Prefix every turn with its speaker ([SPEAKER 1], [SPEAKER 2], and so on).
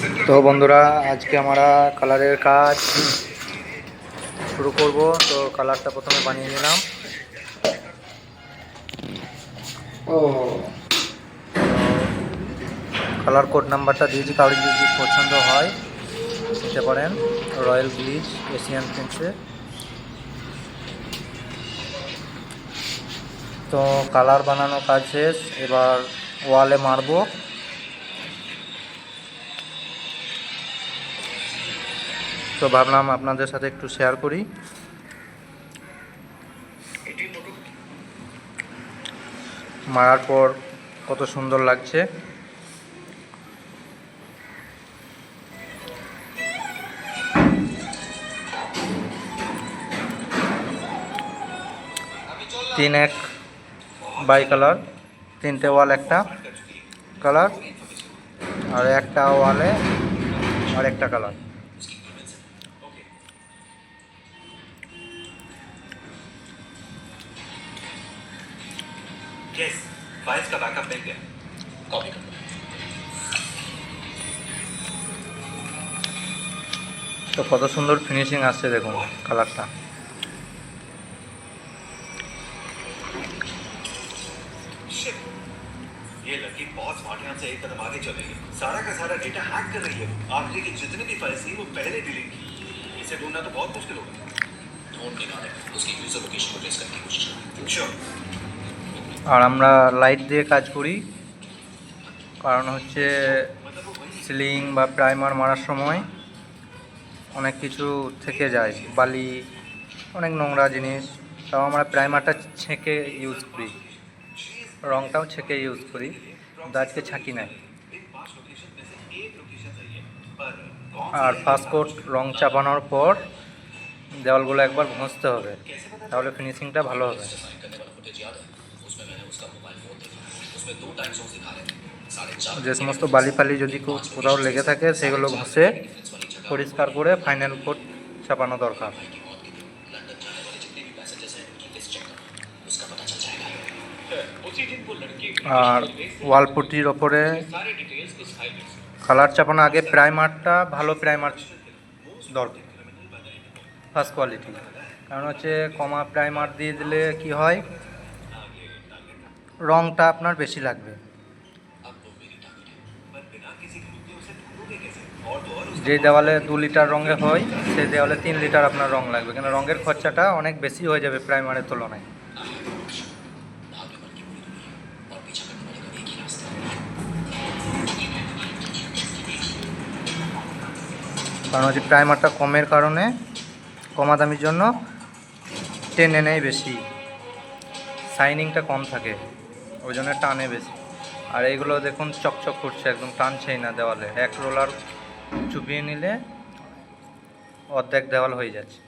[SPEAKER 1] তো বন্ধুরা, আজকে আমরা কালারের কাজ শুরু করব। তো কালারটা প্রথমে বানিয়ে নিলাম। কালার কোড নাম্বারটা দিয়েছি, কারোর যদি পছন্দ হয় নিতে পারেন। রয়্যাল গ্লিজ এশিয়ান পেন্টসে। তো কালার বানানো কাজ শেষ, এবার ওয়ালে মারবো। তো ভাবলাম আপনাদের সাথে একটু শেয়ার করি। মারার পর কত সুন্দর লাগছে। তিন এক বাই কালার, তিনটে ওয়াল একটা কালার, আর একটা ওয়ালে আর একটা কালার। তো কত সুন্দর ফিনিশিং আসছে দেখুন কালারটা।
[SPEAKER 2] ये लड़की बहुत स्मार्ट है, हमसे एक कदम आगे चलेगी। सारा का सारा डेटा हैक कर रही है। आखिरी की जितनी भी फाइल्स थी वो पहले डिलीट की। इसे ढूंढना तो बहुत मुश्किल होगा। ढूंढ निकाले, उसकी यूजर लोकेशन को ट्रेस करने की कोशिश करें। श्योर।
[SPEAKER 1] আর আমরা লাইট দিয়ে কাজ করি, কারণ হচ্ছে সিলিং বা প্রাইমার মারার সময় অনেক কিছু থেকে যায়, বালি, অনেক নোংরা জিনিস। তাও আমরা প্রাইমারটা ছেঁকে ইউজ করি, রঙটাও ছেঁকে ইউজ করি, আজকে ছাঁকি নাই। আর ফার্স্ট কোট রং চাপানোর পর দেওয়ালগুলো একবার ঘষতে হবে, তাহলে ফিনিশিংটা ভালো হবে। যে সমস্ত বালি ফালি যদি কোথাও লেগে থাকে সেগুলো ঘষে পরিষ্কার করে ফাইনাল কোট চাপানো দরকার। আর ওয়াল পুটির ওপরে কালার চাপানো আগে প্রাইমারটা ভালো প্রাইমার দরকার, ফার্স্ট কোয়ালিটি। কারণ হচ্ছে কমা প্রাইমার দিয়ে দিলে কি হয়, রঙটা আপনার বেশি লাগবে। যে দেওয়ালে 2 লিটার রঙে হয় সেই দেওয়ালে 3 লিটার আপনার রং লাগবে, কেন রঙের খরচাটা অনেক বেশি হয়ে যাবে প্রাইমারের তুলনায়। কারণ হচ্ছে প্রাইমারটা কমের কারণে, কমা দামির জন্য টেনে নেয় বেশি, শাইনিংটা কম থাকে, ওই জন্য টানে বেশি। আর এইগুলো দেখুন চকচক করছে, একদম টানছেই না দেওয়ালে। এক রোলার চুপিয়ে নিলে অর্ধেক দেওয়াল হয়ে যাচ্ছে।